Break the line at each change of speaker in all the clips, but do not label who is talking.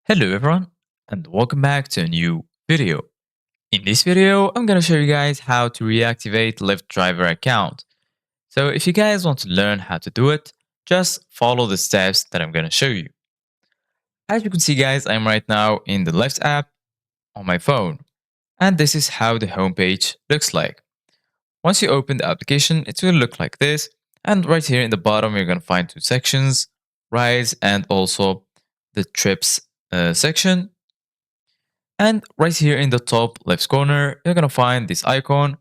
Hello everyone and welcome back to a new video. In this video, I'm going to show you guys how to reactivate Lyft driver account. So if you guys want to learn how to do it, just follow the steps that I'm going to show you. As you can see guys, I'm right now in the Lyft app on my phone. And this is how the homepage looks like. Once you open the application, it will look like this. And right here in the bottom, you're going to find two sections, rides and also the trips section. And right here in the top left corner, you're going to find this icon.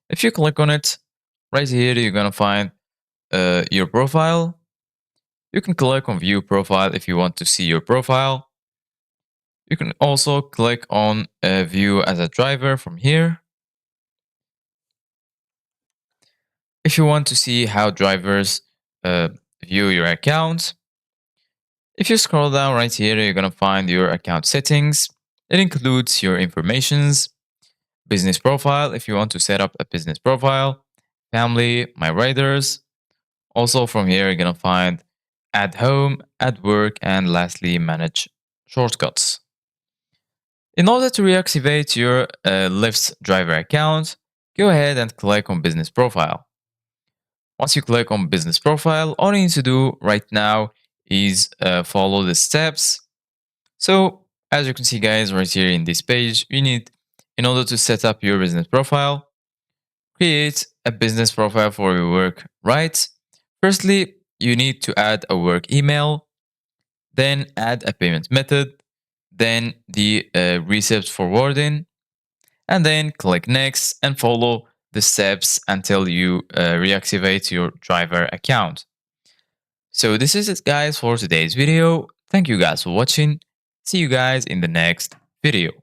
If you click on it, right here, you're going to find your profile. You can click on view profile if you want to see your profile. You can also click on view as a driver from here. If you want to see how drivers view your account, if you scroll down right here, you're going to find your account settings. It includes your informations, business profile if you want to set up a business profile, family, my riders. Also from here, you're going to find add home, add work, and lastly, manage shortcuts. In order to reactivate your Lyft driver account, go ahead and click on business profile. Once you click on business profile, all you need to do right now is follow the steps. So as you can see guys, right here in this page, you need, in order to set up your business profile, create a business profile for your work, right? Firstly, you need to add a work email, then add a payment method, then the receipt forwarding, and then click next and follow the steps until you reactivate your driver account. So this is it guys for today's video. Thank you guys for watching. See you guys in the next video.